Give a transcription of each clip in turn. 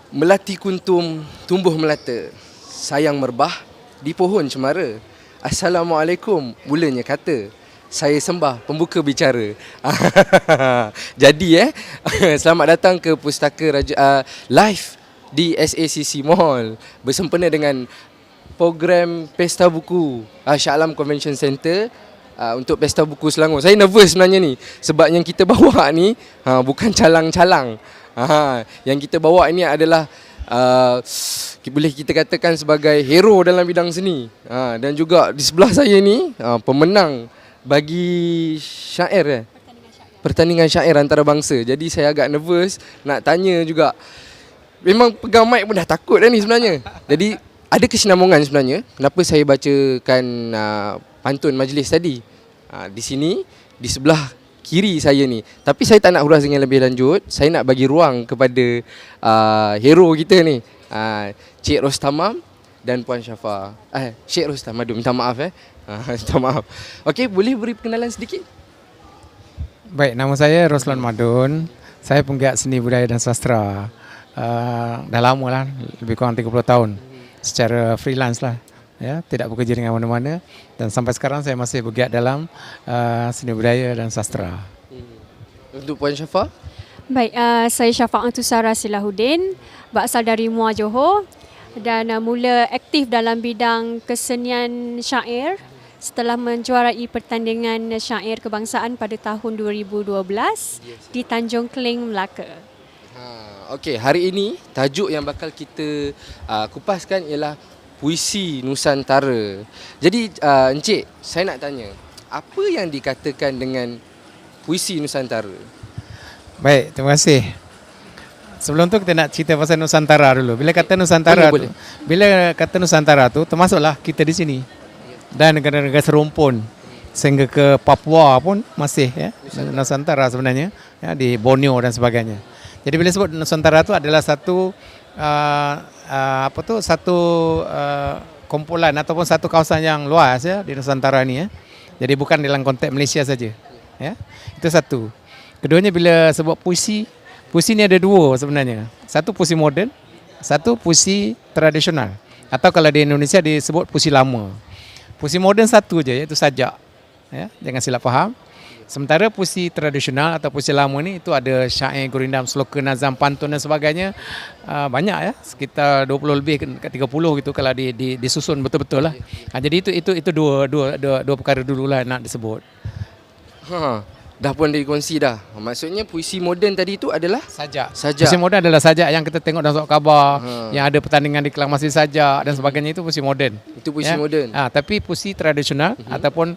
Melati kuntum tumbuh melata, sayang merbah di pohon cemara. Assalamualaikum, mulanya kata, saya sembah pembuka bicara. Jadi selamat datang ke Pustaka Raja live di SACC Mall bersempena dengan program Pesta Buku Shah Alam Convention Center untuk Pesta Buku Selangor. Saya nervous sebenarnya ni sebab yang kita bawa ni bukan calang-calang. Yang kita bawa ini adalah boleh kita katakan sebagai hero dalam bidang seni. Dan juga di sebelah saya ni pemenang bagi syair pertandingan syair antarabangsa. Jadi saya agak nervous nak tanya juga. Memang pegang mic pun dah takut dah ni sebenarnya. Jadi ada kesinambungan sebenarnya kenapa saya bacakan pantun majlis tadi. Di sini di sebelah kiri saya ni. Tapi saya tak nak uras dengan lebih lanjut. Saya nak bagi ruang kepada hero kita ni, Cik Rostamam dan Puan Syafa. Cik Rostam, aduh minta maaf minta maaf. Okey, boleh beri perkenalan sedikit? Baik, nama saya Roslan Madun. Saya penggiat seni budaya dan sastra. Dah lama lah, lebih kurang 30 tahun. Secara freelance lah. Ya, tidak bekerja dengan mana-mana, dan sampai sekarang saya masih bergiat dalam seni budaya dan sastra. Untuk Puan Syafa? Baik, saya Syafa Antusara Silahuddin, berasal dari Muar Johor dan mula aktif dalam bidang kesenian syair setelah menjuarai pertandingan syair kebangsaan pada tahun 2012 di Tanjung Kling, Melaka. Okey, hari ini tajuk yang bakal kita kupaskan ialah Puisi Nusantara. Jadi Encik, saya nak tanya, apa yang dikatakan dengan Puisi Nusantara? Baik, terima kasih. Sebelum tu kita nak cerita pasal Nusantara dulu. Bila kata Nusantara boleh. Bila kata Nusantara tu termasuklah kita di sini. Dan negara-negara serumpun sehingga ke Papua pun masih Nusantara sebenarnya, di Borneo dan sebagainya. Jadi bila sebut Nusantara tu adalah satu kumpulan ataupun satu kawasan yang luas di Nusantara ni. Jadi bukan dalam konteks Malaysia saja. Itu satu. Keduanya bila sebut puisi ni ada dua sebenarnya. Satu puisi moden, satu puisi tradisional. Atau kalau di Indonesia disebut puisi lama. Puisi moden satu je, iaitu sajak. Jangan silap faham. Sementara puisi tradisional atau puisi lama ni itu ada syair, gurindam, sloka, nazam, pantun dan sebagainya. Banyak sekitar 20 lebih ke 30 gitu kalau disusun betul-betul lah. Jadi itu dua perkara dululah nak disebut. Dah pun dikongsi dah. Maksudnya puisi moden tadi itu adalah sajak. Sajak. Puisi moden adalah sajak yang kita tengok dalam surat khabar, yang ada pertandingan di Kelang Masjid Sajak dan sebagainya, itu puisi moden. Itu puisi moden. Tapi puisi tradisional ataupun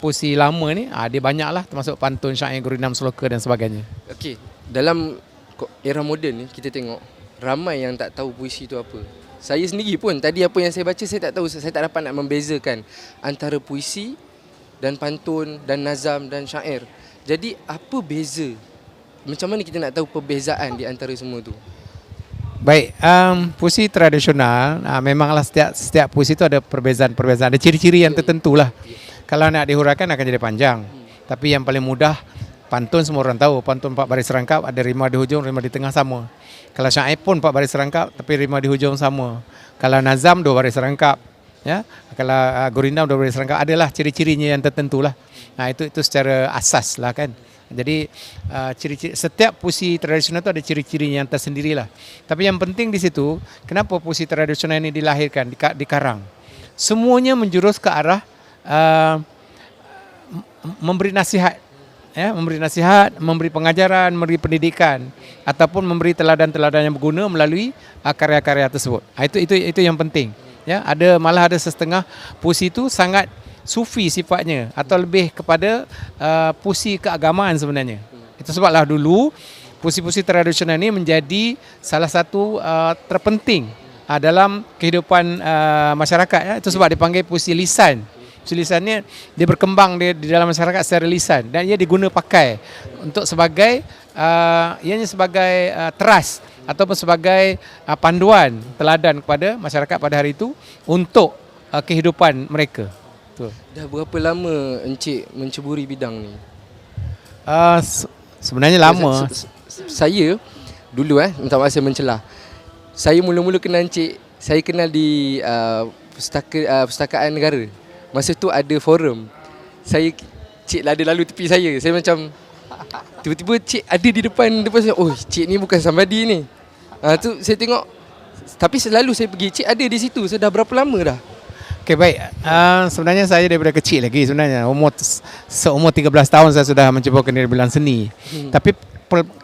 puisi lama ni dia banyaklah, termasuk pantun, syair, gurindam, sloka dan sebagainya. Okey, dalam era moden ni kita tengok ramai yang tak tahu puisi itu apa. Saya sendiri pun tadi apa yang saya baca saya tak tahu, saya tak dapat nak membezakan antara puisi dan pantun dan nazam dan syair. Jadi apa beza? Macam mana kita nak tahu perbezaan di antara semua tu? Baik, puisi tradisional memanglah setiap puisi itu ada perbezaan, ada ciri-ciri yang tertentu lah. Kalau nak dihuraikan akan jadi panjang. Tapi yang paling mudah, pantun semua orang tahu. Pantun 4 baris serangkap, ada rima di hujung, rima di tengah sama. Kalau syair pun 4 baris serangkap, tapi rima di hujung sama. Kalau nazam 2 baris serangkap. Kalau gurindam 2 baris serangkap, adalah ciri-cirinya yang tertentu lah. Itu secara asas lah kan. Jadi ciri-ciri setiap puisi tradisional itu ada ciri-cirinya yang tersendiri lah. Tapi yang penting di situ, kenapa puisi tradisional ini dilahirkan, dikarang. Semuanya menjurus ke arah memberi nasihat. Memberi nasihat, memberi pengajaran, memberi pendidikan, ataupun memberi teladan-teladan yang berguna melalui karya-karya tersebut. Itu yang penting. Malah ada setengah puisi itu sangat sufi sifatnya atau lebih kepada puisi keagamaan sebenarnya. Itu sebablah dulu puisi-puisi tradisional ini menjadi salah satu terpenting dalam kehidupan masyarakat. Itu sebab dipanggil puisi lisan. Puisi lisan ni dia berkembang di dalam masyarakat secara lisan dan ia diguna pakai untuk sebagai ianya sebagai teras ataupun sebagai panduan teladan kepada masyarakat pada hari itu untuk kehidupan mereka. Dah berapa lama Encik menceburi bidang ni? Sebenarnya lama. Saya dulu minta maaf saya mencelah. saya mula-mula kenal Encik, saya kenal di Pustakaan Negara. Masa tu ada forum. Cik ada lalu tepi saya. Saya macam tiba-tiba Cik ada di depan saya. Oh, Cik ni bukan somebody ni. Tu saya tengok. Tapi selalu saya pergi, Cik ada di situ. Saya dah berapa lama dah? Okey, baik. Sebenarnya saya daripada kecil lagi sebenarnya. Seumur 13 tahun saya sudah menceburkan diri bidang seni. Tapi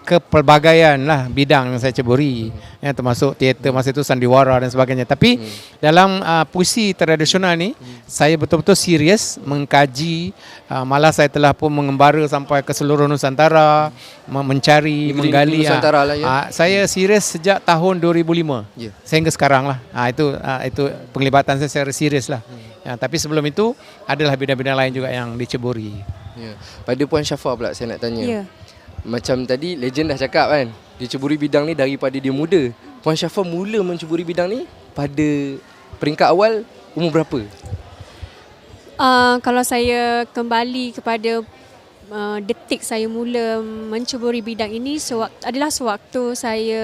kepelbagaian lah bidang yang saya ceburi, ya, termasuk teater masa itu, sandiwara dan sebagainya. Tapi dalam puisi tradisional ni saya betul-betul serius mengkaji, malah saya telah pun mengembara sampai ke seluruh Nusantara, mencari, menggali. Nusantara lah, ya. Saya serius sejak tahun 2005 sehingga sekarang lah. Itu penglibatan saya secara serius lah. Ya, tapi sebelum itu adalah bidang-bidang lain juga yang diceburi. Ya. Pada Puan Syafa pula saya nak tanya. Ya. Macam tadi legend dah cakap kan, dia ceburi bidang ni daripada dia muda. Puan Syafa mula menceburi bidang ni pada peringkat awal umur berapa? Kalau saya kembali kepada detik saya mula menceburi bidang ini adalah sewaktu saya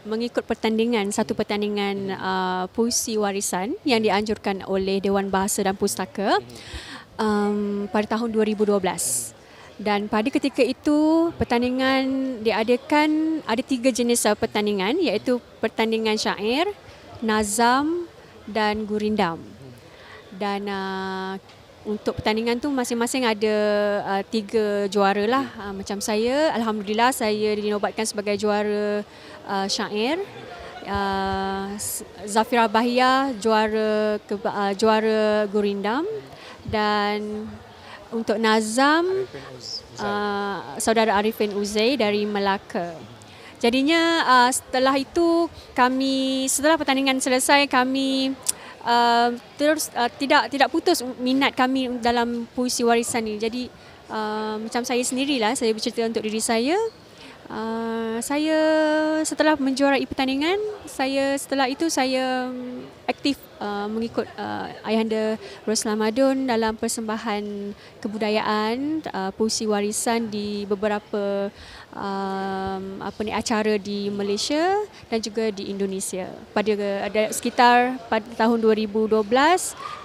mengikut satu pertandingan puisi warisan yang dianjurkan oleh Dewan Bahasa dan Pustaka pada tahun 2012. Dan pada ketika itu pertandingan diadakan, ada 3 jenis pertandingan, iaitu pertandingan syair, nazam dan gurindam. Dan untuk pertandingan tu masing-masing ada 3 juara lah. Macam saya, alhamdulillah saya dinobatkan sebagai juara syair. Zafira Bahia juara gurindam, dan untuk nazam saudara Arifin Uzay dari Melaka. Jadinya setelah itu setelah pertandingan selesai kami terus tidak putus minat kami dalam puisi warisan ini. Jadi macam saya sendirilah, saya bercerita untuk diri saya. Saya setelah menjuarai pertandingan, setelah itu saya aktif mengikut Ayahanda Roslan Madun dalam persembahan kebudayaan puisi warisan di beberapa acara di Malaysia dan juga di Indonesia. Ada sekitar pada tahun 2012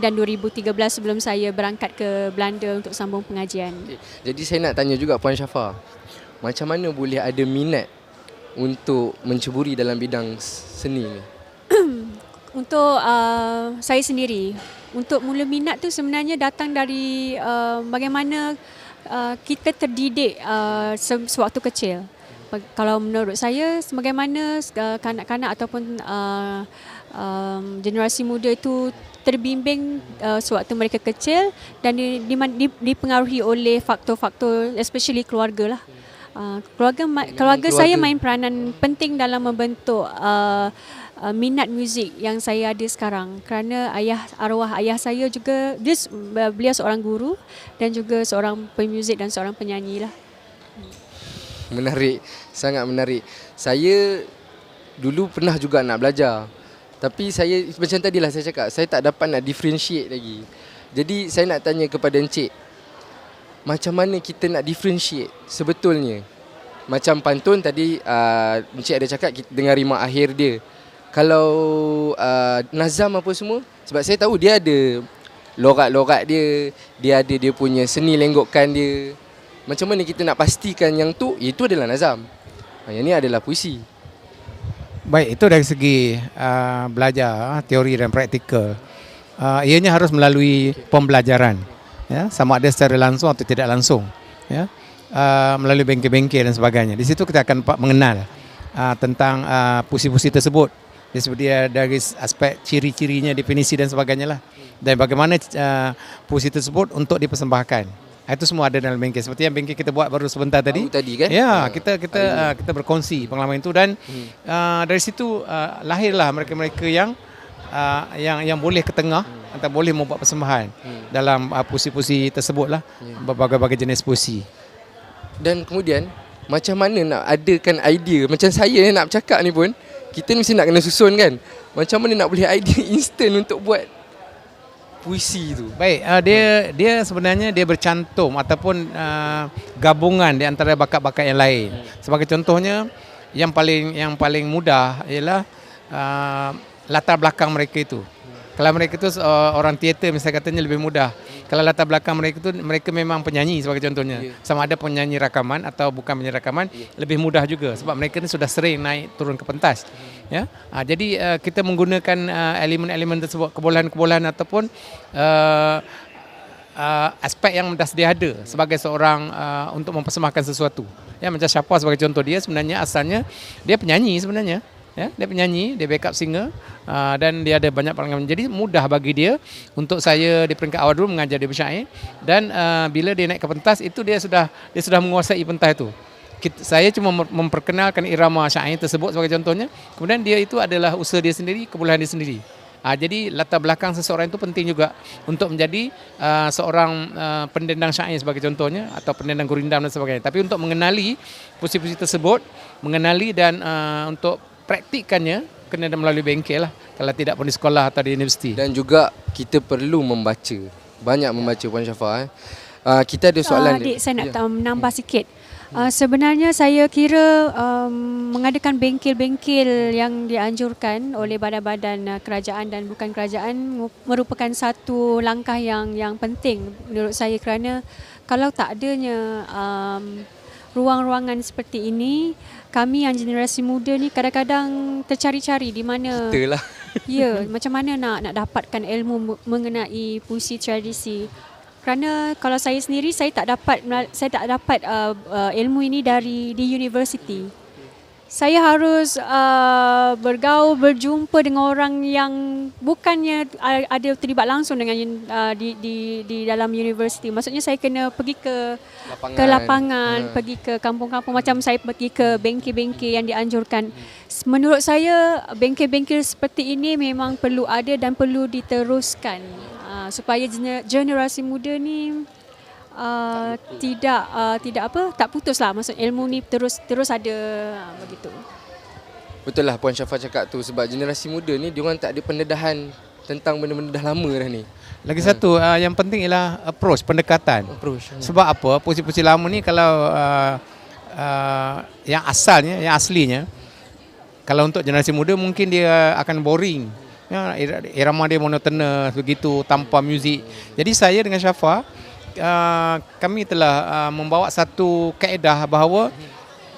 dan 2013 sebelum saya berangkat ke Belanda untuk sambung pengajian. Jadi saya nak tanya juga Puan Syafa, macam mana boleh ada minat untuk menceburi dalam bidang seni ni? Untuk saya sendiri, untuk mula minat tu sebenarnya datang dari bagaimana kita terdidik sewaktu kecil. Kalau menurut saya, bagaimana kanak-kanak ataupun generasi muda itu terbimbing sewaktu mereka kecil dan dipengaruhi oleh faktor-faktor, especially keluarga lah. Keluarga saya main peranan penting dalam membentuk minat muzik yang saya ada sekarang, kerana arwah ayah saya juga beliau seorang guru dan juga seorang pemuzik dan seorang penyanyi lah. Menarik, sangat menarik. Saya dulu pernah juga nak belajar, tapi saya macam tadilah saya cakap, saya tak dapat nak differentiate lagi. Jadi saya nak tanya kepada Encik, macam mana kita nak differentiate sebetulnya? Macam pantun tadi Encik ada cakap kita dengar rima akhir dia. Kalau nazam apa semua, sebab saya tahu dia ada logat-logat dia ada dia punya seni lenggokan dia. Macam mana kita nak pastikan yang itu adalah nazam, yang ni adalah puisi? Baik, itu dari segi belajar teori dan praktikal. Ianya harus melalui pembelajaran, ya, sama ada secara langsung atau tidak langsung, ya, melalui bengkel-bengkel dan sebagainya. Di situ kita akan mengenal tentang puisi-puisi tersebut. Dia dari aspek ciri-cirinya, definisi dan sebagainya lah. Dan bagaimana puisi tersebut untuk dipersembahkan. Itu semua ada dalam bengkel. Seperti yang bengkel kita buat baru sebentar tadi. Kan? Ya, kita berkongsi pengalaman itu dan dari situ lahirlah mereka-mereka yang boleh ke tengah atau boleh membuat persembahan dalam puisi-puisi tersebut lah, berbagai-bagai jenis puisi. Dan kemudian macam mana nak adakan idea? Macam saya nak bercakap ni pun, kita mesti nak kena susun kan. Macam mana nak boleh idea instant untuk buat puisi tu? Baik, dia sebenarnya dia bercantum ataupun gabungan di antara bakat-bakat yang lain. Sebagai contohnya, yang paling mudah ialah latar belakang mereka itu. Kalau mereka itu orang teater misalnya katanya lebih mudah. Kalau latar belakang mereka itu mereka memang penyanyi sebagai contohnya. Sama ada penyanyi rakaman atau bukan penyanyi rakaman, lebih mudah juga sebab mereka ini sudah sering naik turun ke pentas. Ya. Jadi kita menggunakan elemen-elemen tersebut, kebolehan-kebolehan ataupun aspek yang dah sedia ada sebagai seorang untuk mempersembahkan sesuatu. Ya, macam Syafa sebagai contoh, dia sebenarnya asalnya dia penyanyi sebenarnya. Ya, dia penyanyi, dia backup singer dan dia ada banyak pengalaman. Jadi mudah bagi dia untuk saya di peringkat awal dulu mengajar dia bersyair dan bila dia naik ke pentas itu dia sudah menguasai pentas itu. Saya cuma memperkenalkan irama syair tersebut sebagai contohnya. Kemudian dia itu adalah usaha dia sendiri, kebolehan dia sendiri. Jadi latar belakang seseorang itu penting juga untuk menjadi seorang pendendang syair sebagai contohnya atau pendendang gurindam dan sebagainya. Tapi untuk mengenali puisi-puisi tersebut, mengenali dan untuk praktikkannya kena melalui bengkel lah, kalau tidak pun di sekolah atau di universiti. Dan juga kita perlu membaca, banyak membaca Puan Syafa. Kita ada soalan. Adik, saya nak menambah sikit. Sebenarnya saya kira mengadakan bengkel-bengkel yang dianjurkan oleh badan-badan kerajaan dan bukan kerajaan merupakan satu langkah yang penting menurut saya, kerana kalau tak adanya ruang-ruangan seperti ini, kami yang generasi muda ni kadang-kadang tercari-cari di mana. Itulah. Ya, macam mana nak dapatkan ilmu mengenai puisi tradisi. Kerana kalau saya sendiri saya tak dapat ilmu ini di universiti. Saya harus bergaul, berjumpa dengan orang yang bukannya ada terlibat langsung dengan di dalam universiti. Maksudnya saya kena pergi ke lapangan, pergi ke kampung-kampung, macam saya pergi ke bengkel-bengkel yang dianjurkan. Menurut saya bengkel-bengkel seperti ini memang perlu ada dan perlu diteruskan supaya generasi muda ni tak putuslah, maksud ilmu ni terus ada begitu. Betul lah Puan Syafa cakap tu, sebab generasi muda ni diorang tak ada pendedahan tentang benda-benda dah lama dah ni. Lagi satu yang penting ialah pendekatan. Sebab apa? Puisi-puisi lama ni kalau yang aslinya kalau untuk generasi muda mungkin dia akan boring. Ya, irama dia monotonous begitu tanpa muzik. Jadi saya dengan Syafa kami telah membawa satu kaedah bahawa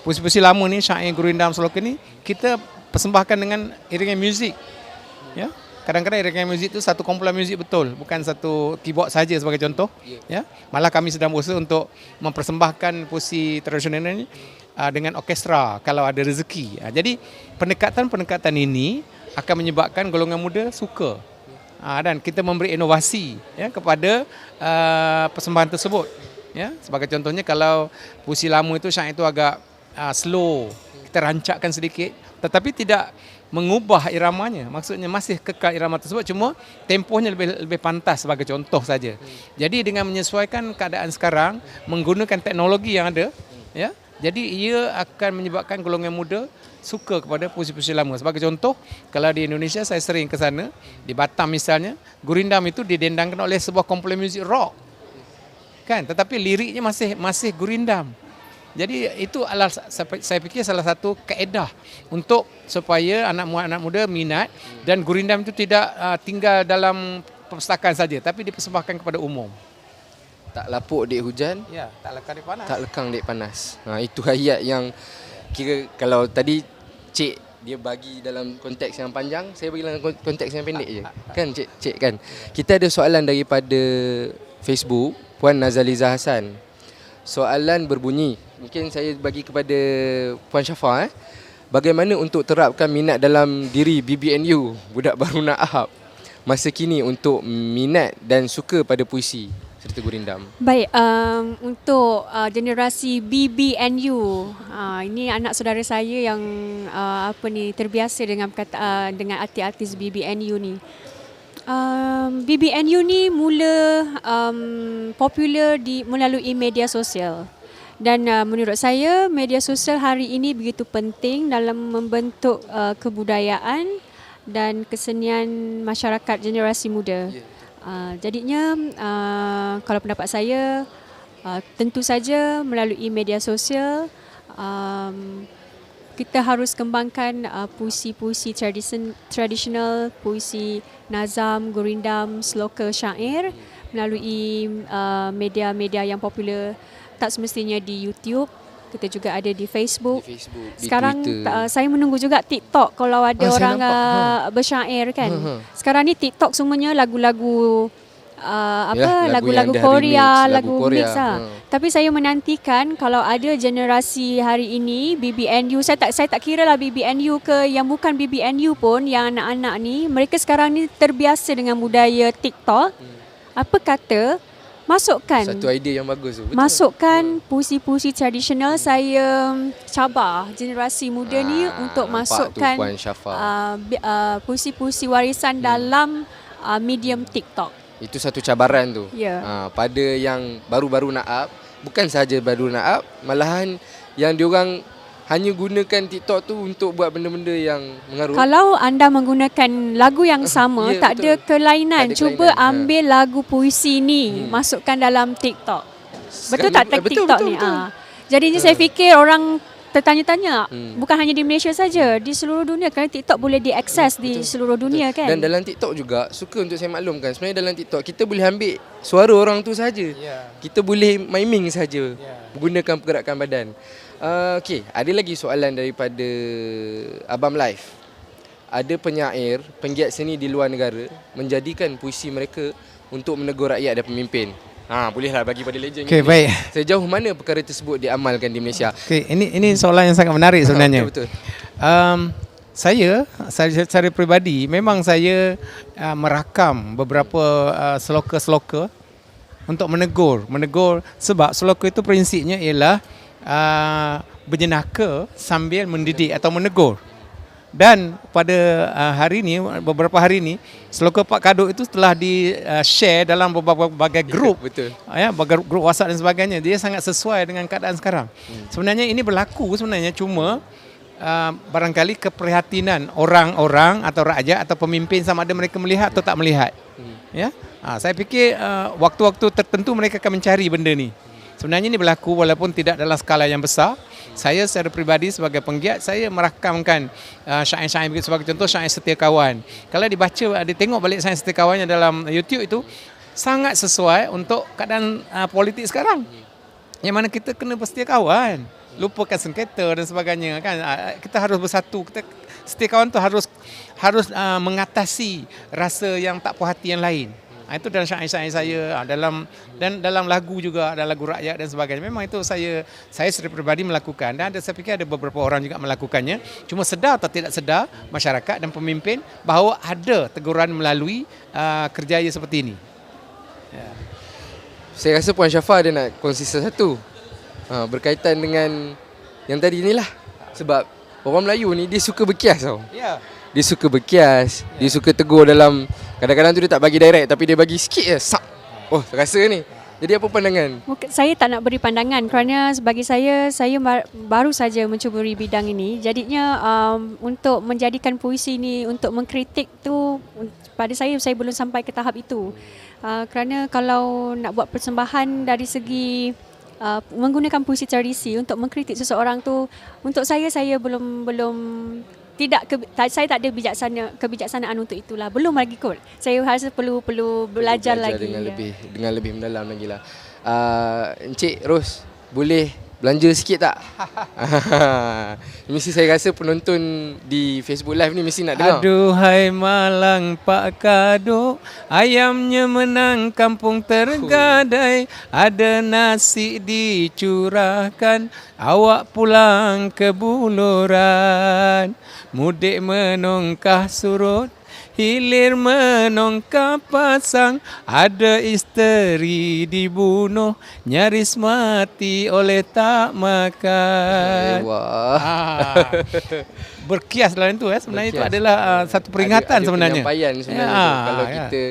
puisi-puisi lama ni, syair gurindam Selokan ni kita persembahkan dengan iringan muzik. Ya, kadang-kadang iringan muzik tu satu kumpulan muzik betul, bukan satu keyboard saja sebagai contoh. Ya, malah kami sedang berusaha untuk mempersembahkan puisi tradisional ni dengan orkestra kalau ada rezeki. Jadi pendekatan-pendekatan ini akan menyebabkan golongan muda suka. Dan kita memberi inovasi ya kepada persembahan tersebut. Ya, sebagai contohnya kalau puisi lama itu syair itu agak slow, kita rancakkan sedikit, tetapi tidak mengubah iramanya. Maksudnya masih kekal irama tersebut, cuma tempohnya lebih pantas sebagai contoh saja. Jadi dengan menyesuaikan keadaan sekarang, menggunakan teknologi yang ada, ya, jadi ia akan menyebabkan golongan muda suka kepada puisi-puisi lama. Sebagai contoh, kalau di Indonesia saya sering ke sana, di Batam misalnya, gurindam itu didendangkan oleh sebuah kumpulan muzik rock. Kan, tetapi liriknya masih gurindam. Jadi itu adalah saya fikir salah satu kaedah untuk supaya anak muda minat dan gurindam itu tidak tinggal dalam perpustakaan saja, tapi dipersembahkan kepada umum. Tak lapuk dek hujan, ya, tak lekang dek panas. Tak lekang dek panas. Itu ayat yang kira kalau tadi Cik dia bagi dalam konteks yang panjang, saya bagi dalam konteks yang pendek je. Kan Cik kan. Kita ada soalan daripada Facebook, Puan Nazaliza Hassan. Soalan berbunyi, mungkin saya bagi kepada Puan Syafa. Bagaimana untuk terapkan minat dalam diri BBNU, budak baru Naab, masa kini untuk minat dan suka pada puisi serta gurindam? Baik, untuk generasi BBNU, ini anak saudara saya yang terbiasa dengan dengan artis BBNU ni. BBNU ni mula popular melalui media sosial. Dan menurut saya media sosial hari ini begitu penting dalam membentuk kebudayaan dan kesenian masyarakat generasi muda. Jadinya kalau pendapat saya, tentu saja melalui media sosial kita harus kembangkan puisi-puisi tradisional, puisi nazam, gurindam, sloka, syair melalui media-media yang popular, tak semestinya di YouTube. Kita juga ada di Facebook. Di Facebook, di Sekarang Twitter. saya menunggu juga TikTok kalau ada saya orang nampak. bersyair kan. Sekarang ni TikTok semuanya lagu-lagu Yalah, lagu-lagu yang dah Korea, remix, lagu lagu Korea. mix lah. Tapi saya menantikan kalau ada generasi hari ini BBNU, saya tak kira lah BBNU ke yang bukan BBNU pun, yang anak-anak ni, mereka sekarang ni terbiasa dengan budaya TikTok. Apa kata masukkan Satu idea yang bagus tu. Betul. Masukkan puisi-puisi tradisional. Saya cabar generasi muda ni untuk nampak masukkan tu Puan Syafa. puisi-puisi warisan dalam medium TikTok. Itu satu cabaran tu. Ya. Pada yang baru-baru nak up, bukan sahaja baru nak up, malahan yang diorang hanya gunakan TikTok tu untuk buat benda-benda yang mengarut. Kalau anda menggunakan lagu yang sama, ya, tak ada betul. kelainan. Tak ada Cuba kelainan. ambil lagu puisi ni, masukkan dalam TikTok. Betul tak tag Betul, TikTok betul, ni? betul. Jadinya saya fikir orang tertanya-tanya, bukan hanya di Malaysia Hmm. saja, di seluruh dunia, kerana TikTok boleh diakses di seluruh dunia kan. Dan dalam TikTok juga, suka untuk saya maklumkan, sebenarnya dalam TikTok kita boleh ambil suara orang tu saja. Kita boleh miming saja menggunakan pergerakan badan. Okey, ada lagi soalan daripada Abang Live. Ada penyair, penggiat seni di luar negara menjadikan puisi mereka untuk menegur rakyat dan pemimpin. Bolehlah bagi pada legend. Okey, ini. baik. Sejauh mana perkara tersebut diamalkan di Malaysia? Okey, ini soalan yang sangat menarik sebenarnya. Betul. Saya secara peribadi memang saya merakam beberapa sloka-sloka untuk menegur sebab sloka itu prinsipnya ialah berjenaka sambil mendidik atau menegur. Dan pada hari ini, beberapa hari ini, sloka Pak Kaduk itu telah di-share dalam berbagai grup. Betul. Ya, grup WhatsApp dan sebagainya. Dia sangat sesuai dengan keadaan sekarang. Sebenarnya ini berlaku sebenarnya, cuma barangkali keprihatinan orang-orang atau rakyat atau pemimpin sama ada mereka melihat atau tak melihat. Ya, saya fikir waktu-waktu tertentu mereka akan mencari benda ni. Sebenarnya ini berlaku walaupun tidak dalam skala yang besar. Saya secara peribadi sebagai penggiat, saya merakamkan syair-syair sebagai contoh syair Setia Kawan. Kalau dibaca, ditengok balik syair Setia Kawan yang dalam YouTube itu sangat sesuai untuk keadaan politik sekarang. Yang mana kita kena bersetia kawan, lupakan sengketa dan sebagainya kan. Kita harus bersatu. Kita setia kawan tu harus mengatasi rasa yang tak puas hati yang lain. Itu dalam syair-syair saya, dalam lagu juga, ada lagu rakyat dan sebagainya. Memang itu saya secara peribadi melakukan, dan saya fikir ada beberapa orang juga melakukannya. Cuma sedar atau tidak sedar masyarakat dan pemimpin bahawa ada teguran melalui kerjaya seperti ini. Ya. Saya rasa Puan Syafa ada nak kongsi sesuatu berkaitan dengan yang tadi inilah. Sebab orang Melayu ni dia suka berkias tau. Ya. Dia suka berkias, dia suka tegur dalam, kadang-kadang tu dia tak bagi direct tapi dia bagi sikit je, sak. Oh, terasa ni. Jadi apa pandangan? Saya tak nak beri pandangan kerana bagi saya baru saja mencuburi bidang ini. Jadinya untuk menjadikan puisi ini untuk mengkritik tu, pada saya belum sampai ke tahap itu. Kerana kalau nak buat persembahan dari segi menggunakan puisi tradisi untuk mengkritik seseorang tu, untuk saya belum saya tak ada kebijaksanaan untuk itulah. Belum lagi kot. Saya rasa perlu belajar lagi. Dengan lebih mendalam lagi lah. Encik Ros, boleh belanja sikit tak? Mesti saya rasa penonton di Facebook Live ni mesti nak dengar. Aduhai Malang Pak Kaduk, ayamnya menang kampung tergadai. Ada nasi dicurahkan, awak pulang ke Buluran. Mudik menongkah surut, hilir menongkah pasang. Ada isteri dibunuh, nyaris mati oleh tak makan. Wah. Berkias dalam itu sebenarnya itu adalah satu peringatan ada sebenarnya. Penyampaian sebenarnya tu. Kalau kita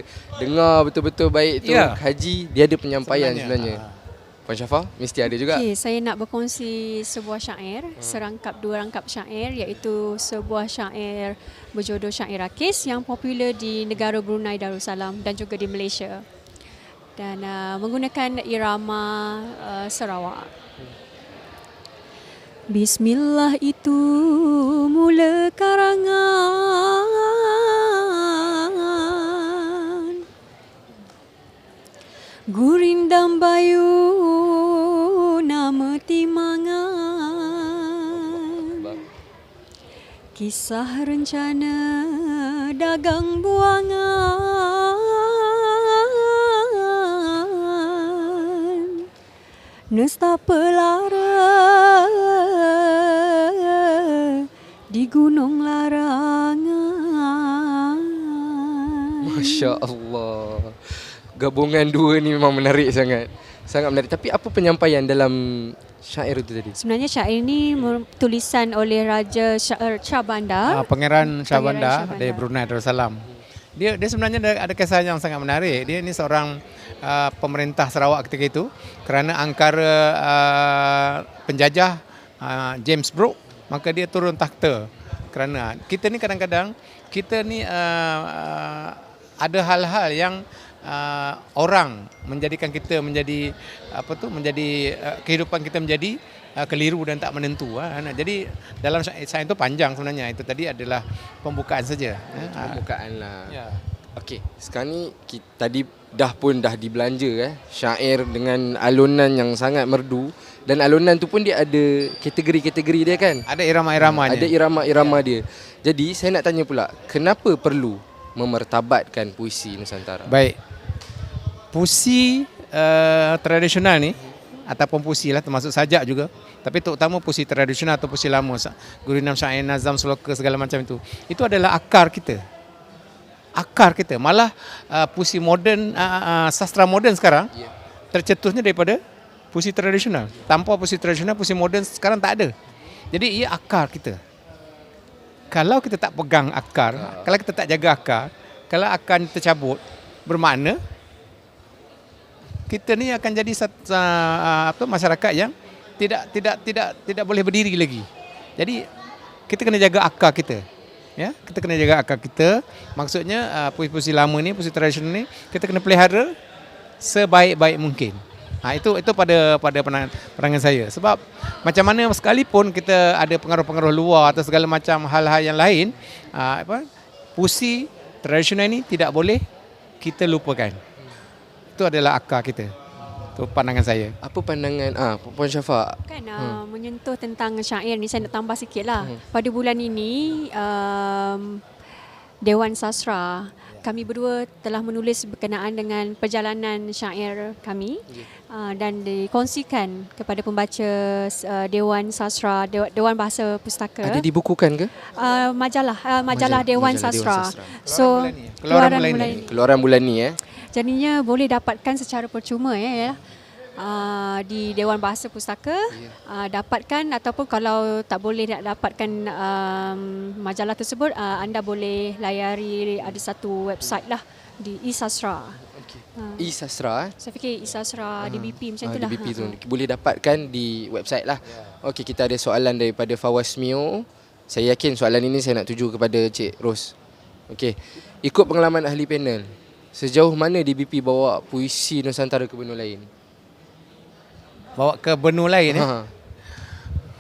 dengar betul-betul baik tu, haji dia ada penyampaian sebenarnya. Puan Syafa mesti ada juga. Okay, saya nak berkongsi sebuah syair, dua rangkap syair, iaitu sebuah syair berjodoh Syair Rakis yang popular di negara Brunei Darussalam dan juga di Malaysia. Dan menggunakan irama Sarawak. Bismillah itu mula karangan, gurindam bayu nama timangan, kisah rencana dagang buangan, nestapa lara di gunung larangan. Masya Allah. Gabungan dua ni memang menarik sangat. Sangat menarik. Tapi apa penyampaian dalam syair itu tadi? Sebenarnya syair ini tulisan oleh Raja Syair Shah Bandar. Pangeran Shah Pangeran Bandar Shah Bandar. dari Brunei Darussalam. Dia sebenarnya ada kisah yang sangat menarik. Dia ni seorang pemerintah Sarawak ketika itu kerana angkara penjajah James Brooke, maka dia turun takhta. Kerana kita ni kadang-kadang kita ni ada hal-hal yang orang menjadikan kita menjadi kehidupan kita menjadi keliru dan tak menentu. Jadi dalam sains itu panjang sebenarnya. Itu tadi adalah pembukaan saja. Pembukaan lah. Ya. Okey, sekarang ni tadi dah dibelanja syair dengan alunan yang sangat merdu, dan alunan tu pun dia ada kategori-kategori dia kan. Ada irama-iramanya. Ada irama-irama dia. Jadi saya nak tanya pula, kenapa perlu memertabatkan puisi Nusantara? Baik. Puisi tradisional ni ataupun puisi lah termasuk sajak juga, tapi terutama puisi tradisional atau puisi lama, Gurindam, syair, nazam, sloka segala macam itu adalah akar kita. Malah puisi moden, sastra moden sekarang tercetusnya daripada puisi tradisional. Tanpa puisi tradisional, puisi moden sekarang tak ada. Jadi ia akar kita. Kalau kita tak pegang akar, kalau kita tak jaga akar, kalau akar tercabut, bermakna kita ni akan jadi masyarakat yang tidak boleh berdiri lagi. Jadi kita kena jaga akar kita. Ya, kita kena jaga akar kita. Maksudnya puisi-puisi lama ni, puisi tradisional ni kita kena pelihara sebaik-baik mungkin. Itu pada pandangan saya. Sebab macam mana sekalipun kita ada pengaruh-pengaruh luar atau segala macam hal-hal yang lain, puisi tradisional ni tidak boleh kita lupakan. Itu adalah akar kita. Itu pandangan saya. Apa pandangan Puan Syafa? Kan menyentuh tentang syair ni, saya nak tambah sikit lah. Pada bulan ini Dewan Sastra, kami berdua telah menulis berkenaan dengan perjalanan syair kami dan dikongsikan kepada pembaca Dewan Sastra, Dewan Bahasa Pustaka. Ada dibukukan ke? Majalah Dewan Sastra. So Keluaran bulan ni jadinya boleh dapatkan secara percuma di Dewan Bahasa Pustaka. Dapatkan, ataupun kalau tak boleh nak dapatkan majalah tersebut, anda boleh layari, ada satu website lah di eSastra. eSastra Saya fikir eSastra DBP macam tu lah. DBP tu boleh dapatkan di website lah. Okey, kita ada soalan daripada Fawaz Mio. Saya yakin soalan ini saya nak tuju kepada Cik Ros. Okey, ikut pengalaman ahli panel, sejauh mana DBP bawa puisi Nusantara ke benua lain? Bawa ke benua lain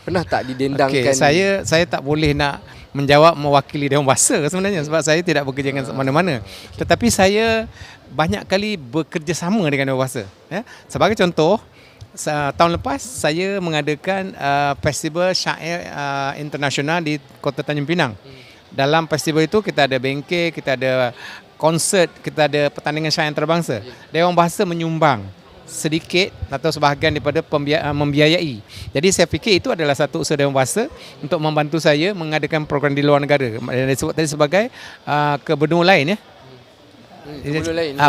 Pernah tak didendangkan? Okay, saya tak boleh nak menjawab mewakili Dewan Bahasa sebenarnya, sebab saya tidak bekerja dengan mana-mana. Tetapi saya banyak kali bekerjasama dengan Dewan Bahasa. Sebagai contoh, tahun lepas saya mengadakan festival syair internasional di Kota Tanjung Pinang. Dalam festival itu kita ada bengkel, kita ada konsert, kita ada pertandingan syair antarabangsa. Dewan Bahasa menyumbang sedikit atau sebahagian daripada membiayai. Jadi saya fikir itu adalah satu usaha Dewan Bahasa untuk membantu saya mengadakan program di luar negara. Yang disebut tadi sebagai ke benua lain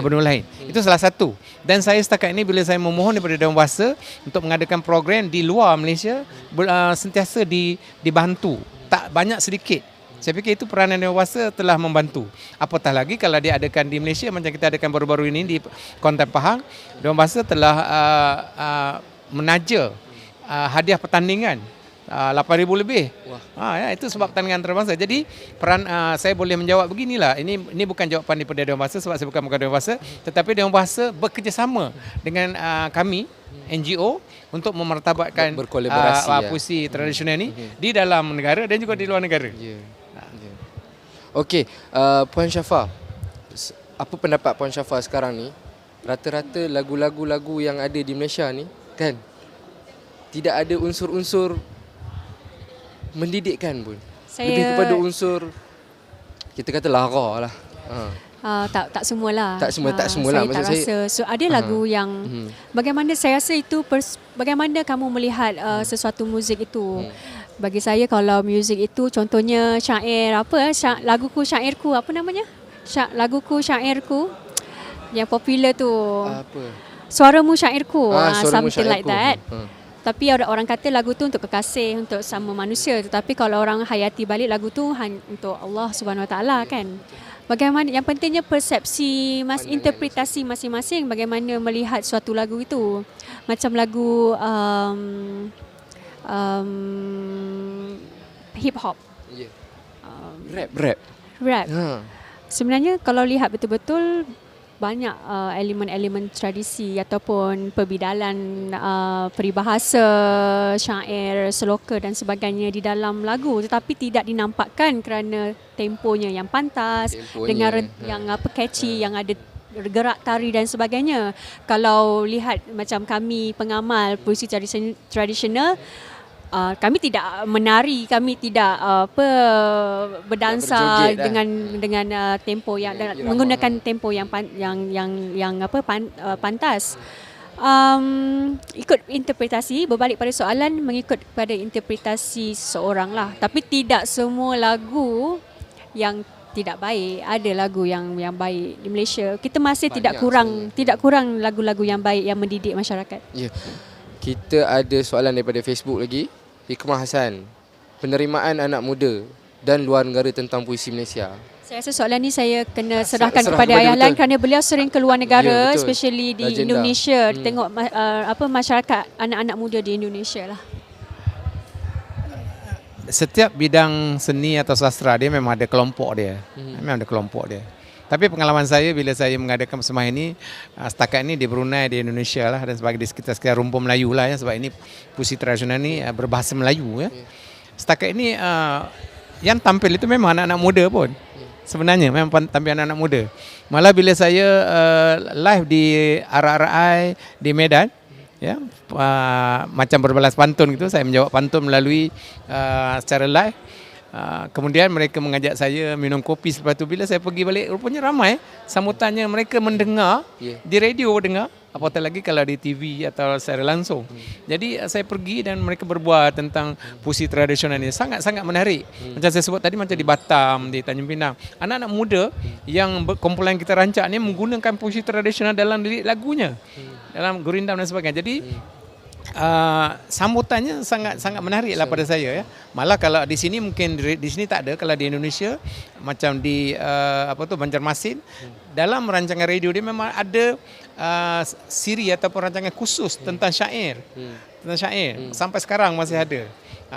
benua lain. Itu salah satu. Dan saya setakat ini bila saya memohon daripada Dewan Bahasa untuk mengadakan program di luar Malaysia, sentiasa dibantu. Tak banyak sedikit. Saya fikir itu peranan Dewan Bahasa telah membantu. Apatah lagi kalau dia adakan di Malaysia macam kita adakan baru-baru ini di Kuantan Pahang, Dewan Bahasa telah menaja hadiah pertandingan 8,000 lebih. Wah. Ya, itu sebab pertandingan antarabangsa. Jadi peran saya boleh menjawab beginilah. Ini bukan jawapan daripada Dewan Bahasa sebab saya bukan Dewan Bahasa, tetapi Dewan Bahasa bekerjasama dengan kami NGO untuk memartabatkan Berkolaborasi, puisi tradisional ini di dalam negara dan juga di luar negara. Ya. Ya. Okey, Puan Syafa, apa pendapat Puan Syafa sekarang ni? Rata-rata lagu-lagu yang ada di Malaysia ni kan tidak ada unsur-unsur mendidikkan pun. Lebih kepada unsur kita kata lara lah. Tak semualah. Tak semualah. Saya Maksud tak rasa. So ada lagu yang bagaimana saya rasa itu bagaimana kamu melihat sesuatu muzik itu. Bagi saya kalau muzik itu contohnya syair laguku syairku apa namanya? Laguku syairku yang popular tu. Apa? Suaramu syairku. Suaramu Something like Syairku. that. Tapi ada orang kata lagu tu untuk kekasih, untuk sama manusia. Tetapi kalau orang hayati balik lagu tu untuk Allah Subhanahu Wa Taala kan. Bagaimana yang pentingnya persepsi, interpretasi masing-masing bagaimana melihat suatu lagu itu. Macam lagu hip hop. Yeah. Rap. Sebenarnya kalau lihat betul-betul banyak elemen-elemen tradisi ataupun perbidalan peribahasa, syair, sloka dan sebagainya di dalam lagu tetapi tidak dinampakkan kerana temponya yang pantas, dengan yang catchy, yang ada gerak tari dan sebagainya. Kalau lihat macam kami pengamal puisi tradisional, kami tidak menari, kami tidak berdansa dengan tempo yang menggunakan tempo yang pantas. Ikut interpretasi, berbalik pada soalan, mengikut pada interpretasi seseorang lah. Tapi tidak semua lagu yang tidak baik. Ada lagu yang baik di Malaysia. Kita masih tidak kurang lagu-lagu yang baik yang mendidik masyarakat. Ya. Kita ada soalan daripada Facebook lagi. Hikmah Hassan, penerimaan anak muda dan luar negara tentang puisi Malaysia. Saya rasa soalan ni saya kena serahkan kepada Ayah Lan kerana beliau sering keluar negara, especially di Legenda. Indonesia, tengok masyarakat anak-anak muda di Indonesia lah. Setiap bidang seni atau sastra dia memang ada kelompok dia. Memang ada kelompok dia. Tapi pengalaman saya bila saya mengadakan persembahan ini, setakat ini di Brunei, di Indonesia lah dan sebagai di sekitar rumpun Melayu lah ya, sebab ini puisi tradisional ni berbahasa Melayu ya. Setakat ini yang tampil itu memang anak-anak muda pun. Sebenarnya memang tampil anak-anak muda. Malah bila saya live di RRI di Medan ya, macam berbalas pantun gitu, saya menjawab pantun melalui secara live. Kemudian mereka mengajak saya minum kopi. Lepas tu bila saya pergi balik, rupanya ramai sambutannya, mereka mendengar di radio, dengar, apatah lagi kalau di TV atau secara langsung. Jadi saya pergi dan mereka berbual tentang puisi tradisional ini. Sangat-sangat menarik. Macam saya sebut tadi, macam di Batam, di Tanjung Pinang, anak-anak muda yang kumpulan kita rancak ni menggunakan puisi tradisional dalam lirik lagunya, dalam gurindam dan sebagainya. Jadi sambutannya sangat menariklah pada saya ya. Malah kalau di sini mungkin di sini tak ada, kalau di Indonesia macam di Banjarmasin, dalam rancangan radio dia memang ada siri ataupun rancangan khusus tentang syair. Tentang syair. Sampai sekarang masih ada.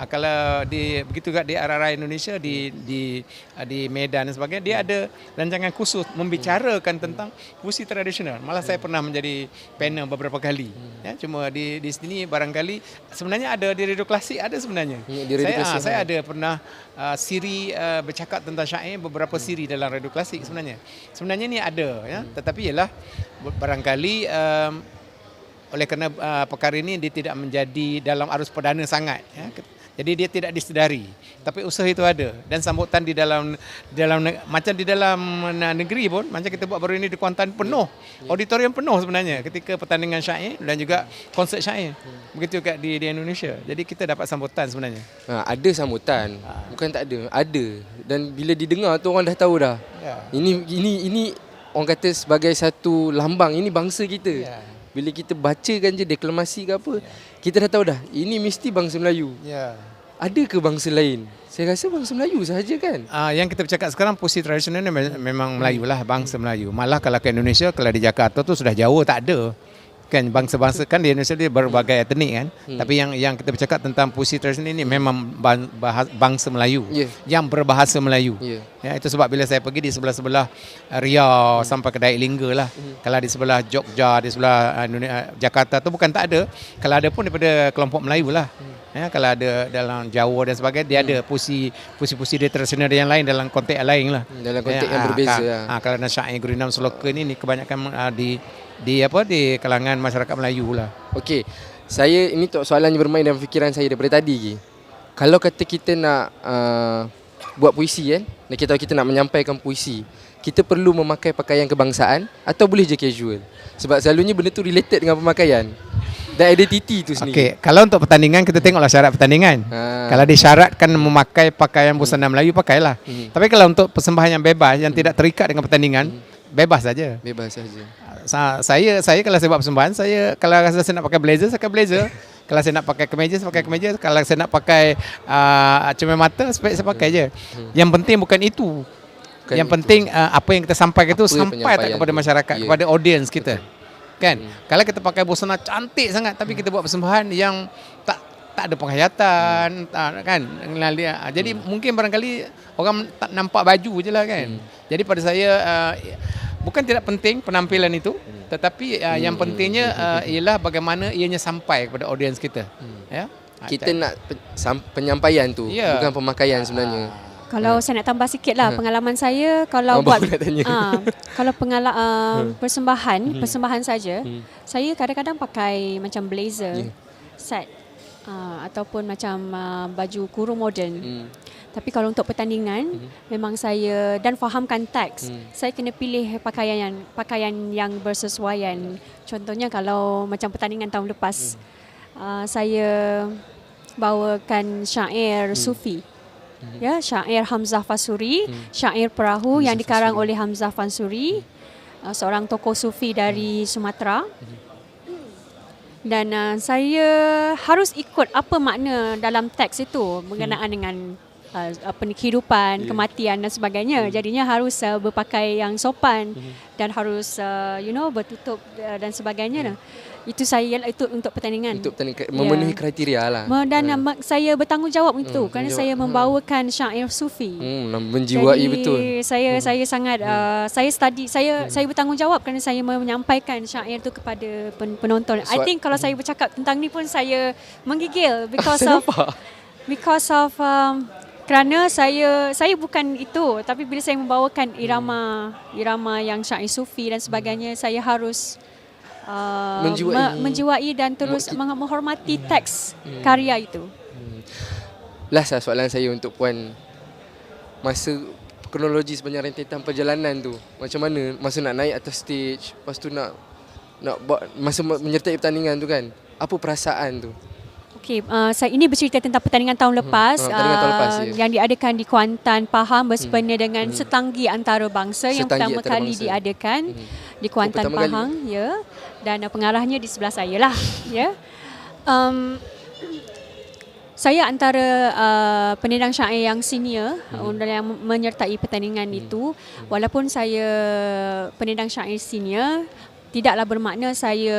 Kalau begitu juga di RRI Indonesia di Medan dan sebagainya, dia ada rancangan khusus membicarakan tentang puisi tradisional. Malah saya pernah menjadi panel beberapa kali. Ya, cuma di sini barangkali sebenarnya ada di radio klasik, ada sebenarnya. Saya ada pernah siri bercakap tentang syair, beberapa siri dalam radio klasik sebenarnya. Sebenarnya ni ada ya, tetapi ialah barangkali oleh kerana perkara ini dia tidak menjadi dalam arus perdana sangat ya. Jadi dia tidak disedari, tapi usaha itu ada dan sambutan di dalam macam di dalam negeri pun, macam kita buat baru ini di Kuantan penuh, auditorium penuh sebenarnya ketika pertandingan syair dan juga konsert syair. Begitu juga di Indonesia. Jadi kita dapat sambutan sebenarnya. Ada sambutan, bukan tak ada. Ada, dan bila didengar tu orang dah tahu dah. Ya. Ini orang kata sebagai satu lambang, ini bangsa kita. Ya. Bila kita bacakan je deklamasi ke apa, kita dah tahu dah, ini mesti bangsa Melayu. Ya. Ada ke bangsa lain? Saya rasa bangsa Melayu sahaja kan. Yang kita bercakap sekarang puisi tradisional memang Melayu lah, bangsa Melayu. Malah kalau ke Indonesia, kalau di Jakarta tu sudah jauh tak ada. Kan bangsa-bangsa kan di Indonesia dia berbagai etnik kan. Tapi yang kita bercakap tentang puisi tradisional ini memang bangsa Melayu yang berbahasa Melayu. Ya, itu sebab bila saya pergi di sebelah-sebelah Riau sampai ke Daik Lingga lah. Kalau di sebelah Jogja, di sebelah Jakarta tu bukan tak ada. Kalau ada pun daripada kelompok Melayu lah. Ya, kalau ada dalam Jawa dan sebagainya dia ada puisi-puisi dia tradisional yang lain dalam konteks lain lah. Dalam konteks yang berbeza. Kalau nak syair Gurinam Seloka ni kebanyakan di kalangan masyarakat Melayu lah. Okey. Saya ini soalan yang bermain dalam fikiran saya daripada tadi lagi. Kalau kata kita nak buat puisi kan, dan kita nak menyampaikan puisi, kita perlu memakai pakaian kebangsaan atau boleh je casual? Sebab selalunya benda tu related dengan pemakaian dan identiti tu sendiri. Okey, kalau untuk pertandingan kita tengoklah syarat pertandingan. Kalau disyaratkan memakai pakaian busana Melayu, pakailah. Tapi kalau untuk persembahan yang bebas yang tidak terikat dengan pertandingan, bebas saja. Bebas saja. Saya kalau saya buat persembahan, kalau rasa saya nak pakai blazer, saya pakai blazer. Kalau saya nak pakai kemeja, saya pakai kemeja. Kalau saya nak pakai cermin mata, saya pakai je. Yang penting bukan itu. Yang penting apa yang kita sampaikan itu sampai tak kepada masyarakat, kepada audiens kita. Kan? Kalau kita pakai busana cantik sangat tapi kita buat persembahan yang tak ada penghayatan, kan? Jadi mungkin barangkali orang tak nampak baju je lah kan. Jadi pada saya bukan tidak penting penampilan itu, tetapi yang pentingnya ialah bagaimana ianya sampai kepada audiens kita. Ya. Kita nak penyampaian tu, bukan pemakaian sebenarnya. Kalau saya nak tambah sikit lah pengalaman saya kalau buat kalau persembahan saja, saya kadang-kadang pakai macam blazer, set ataupun macam baju kurung moden. Tapi kalau untuk pertandingan memang saya dan fahamkan teks, saya kena pilih pakaian yang bersesuaian. Contohnya kalau macam pertandingan tahun lepas, saya bawakan syair Sufi. Ya, syair Hamzah Fansuri, syair Perahu yang dikarang oleh Hamzah Fansuri, seorang tokoh sufi dari Sumatera. Dan saya harus ikut apa makna dalam teks itu berkenaan dengan kehidupan, kematian dan sebagainya. Jadinya harus berpakai yang sopan dan harus bertutup dan sebagainya. Itu untuk pertandingan. Untuk pertandingan memenuhi kriteria lah. Dan saya bertanggungjawab itu kerana saya membawakan syair sufi. Menjiwai. Jadi, betul. Saya sangat saya bertanggungjawab kerana saya menyampaikan syair itu kepada penonton. I think kalau saya bercakap tentang ni pun saya menggigil because of kerana saya bukan itu, tapi bila saya membawakan irama yang syair sufi dan sebagainya, saya harus menjiwai dan terus menghormati teks karya itu. Last soalan saya untuk Puan, masa kronologi sepanjang rentetan perjalanan tu, macam mana masa nak naik atas stage, lepas tu nak buat masa menyertai pertandingan tu kan, apa perasaan tu? Okey, saya ini bercerita tentang pertandingan tahun lepas, yang diadakan di Kuantan, Pahang bersempena dengan setanggi antarabangsa yang pertama kali diadakan di Kuantan, Pahang, ya. Dan pengarahnya di sebelah saya lah, ya. Saya antara penendang syair yang senior yang menyertai pertandingan itu. Walaupun saya penendang syair senior, tidaklah bermakna saya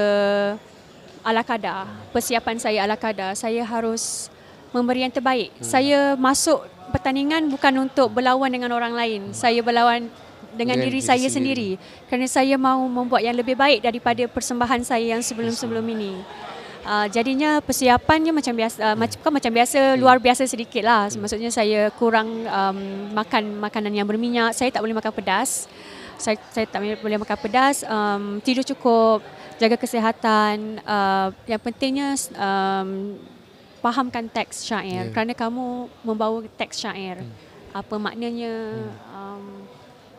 ala kadar, persiapan saya ala kadar. Saya harus memberi yang terbaik. Saya masuk pertandingan bukan untuk berlawan dengan orang lain. Saya berlawan dengan diri saya sendiri. Kerana saya mahu membuat yang lebih baik daripada persembahan saya yang sebelum-sebelum ini. Jadinya persiapannya macam biasa, luar biasa sedikit lah. Maksudnya saya kurang makan makanan yang berminyak. Saya tak boleh makan pedas. Saya tak boleh makan pedas. Tidur cukup, jaga kesihatan. Yang pentingnya fahamkan teks syair. Kerana kamu membawa teks syair. Apa maknanya?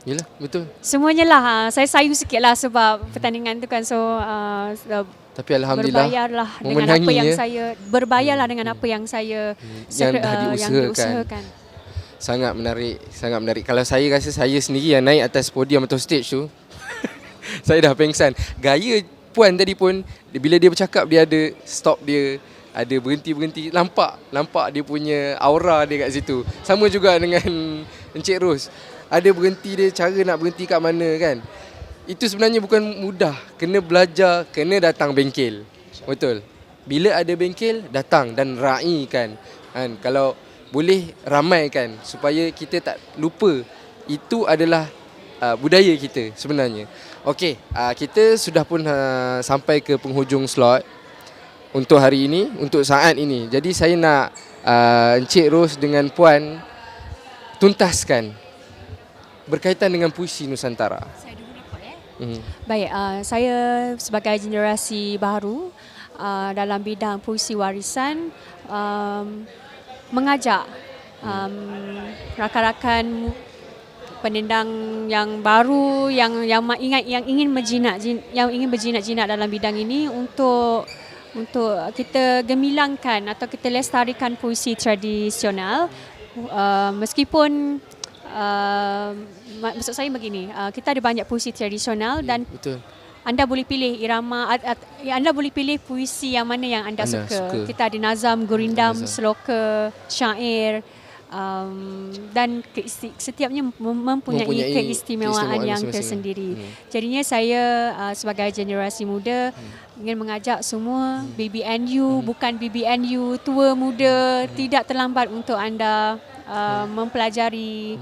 Yelah, betul. Semuanya lah. Saya sayu sikit lah sebab pertandingan tu kan. So, tapi alhamdulillah berbayarlah dengan apa yang saya yang dah diusahakan. Sangat menarik. Kalau saya rasa saya sendiri yang naik atas podium atau stage tu, saya dah pengsan. Gaya Puan tadi pun, bila dia bercakap, dia ada stop dia, ada berhenti. Nampak dia punya aura dia kat situ. Sama juga dengan Encik Ros. Ada berhenti dia, cara nak berhenti kat mana kan. itu sebenarnya bukan mudah. Kena belajar, kena datang bengkel. Betul. Bila ada bengkel, datang dan raikan. Kan? Kalau boleh ramaikan supaya kita tak lupa. Itu adalah budaya kita sebenarnya. Okey, kita sudah pun sampai ke penghujung slot untuk hari ini, untuk saat ini. Jadi saya nak Encik Ros dengan Puan tuntaskan berkaitan dengan puisi Nusantara. Saya dulu dapat Baik, saya sebagai generasi baru dalam bidang puisi warisan mengajak rakan-rakan penendang yang baru yang ingin berjinak-jinak dalam bidang ini untuk kita gemilangkan atau kita lestarikan puisi tradisional meskipun maksud saya begini, kita ada banyak puisi tradisional dan Betul. anda boleh pilih irama, anda boleh pilih puisi yang mana yang anda suka. Kita ada nazam, gurindam, sloka, syair dan setiapnya mempunyai keistimewaan yang tersendiri. Jadinya saya sebagai generasi muda ingin mengajak semua BBNU, bukan BBNU, tua muda, tidak terlambat untuk anda mempelajari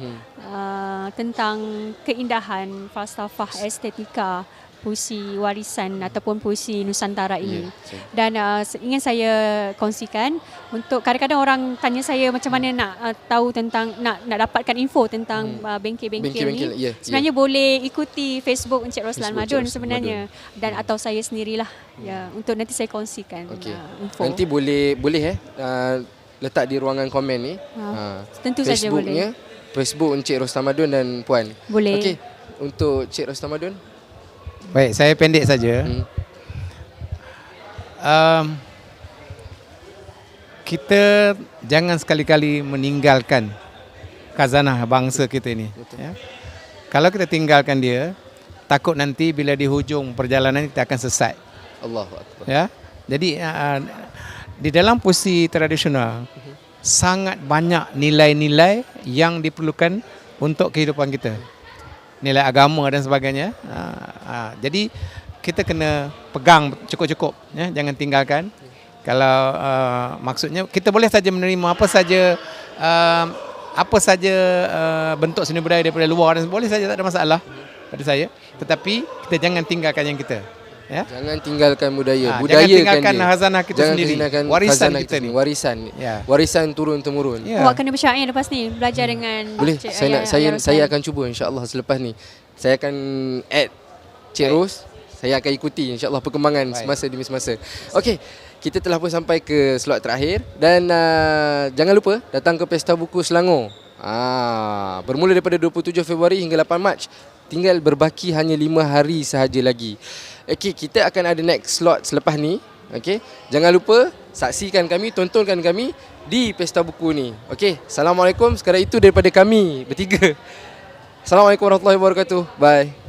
tentang keindahan falsafah estetika puisi warisan ataupun puisi Nusantara ini. Dan ingin saya kongsikan untuk kadang-kadang orang tanya saya macam mana nak tahu tentang nak dapatkan info tentang bengkel-bengkel ni. Sebenarnya boleh ikuti Facebook Encik Roslan Madun sebenarnya dan atau saya sendirilah untuk nanti saya kongsikan info. Nanti boleh letak di ruangan komen ni. Tentu saja boleh. Facebook Encik Roslan Madun dan Puan. Boleh. Okey, untuk Encik Roslan Madun. Baik, saya pendek saja. Kita jangan sekali-kali meninggalkan khazanah bangsa kita ini. Ya. Kalau kita tinggalkan dia, takut nanti bila di hujung perjalanan kita akan sesat. Allahu Akbar. Ya. Jadi di dalam puisi tradisional sangat banyak nilai-nilai yang diperlukan untuk kehidupan kita. Nilai agama dan sebagainya. Jadi kita kena pegang cukup-cukup, ya, jangan tinggalkan. Kalau maksudnya kita boleh saja menerima apa saja bentuk seni budaya daripada luar dan boleh saja, tak ada masalah pada saya. Tetapi kita jangan tinggalkan yang kita. Ya? Jangan tinggalkan budaya. Jangan tinggalkan khazanah kita sendiri. Warisan kita ni. Warisan. Warisan turun temurun. Awak kena bersyair lepas ni, belajar dengan boleh. Saya akan cuba insya-Allah selepas ni. Saya akan add Cik Ros. Saya akan ikuti insya-Allah perkembangan semasa demi semasa. Okey, kita telah pun sampai ke slot terakhir dan jangan lupa datang ke Pesta Buku Selangor. Bermula daripada 27 Februari hingga 8 Mac. Tinggal berbaki hanya 5 hari sahaja lagi. Okey, kita akan ada next slot selepas ni. Okey, jangan lupa saksikan kami, tontonkan kami di Pesta Buku ni. Okey, Assalamualaikum. Sekarang itu daripada kami bertiga. Assalamualaikum warahmatullahi wabarakatuh. Bye.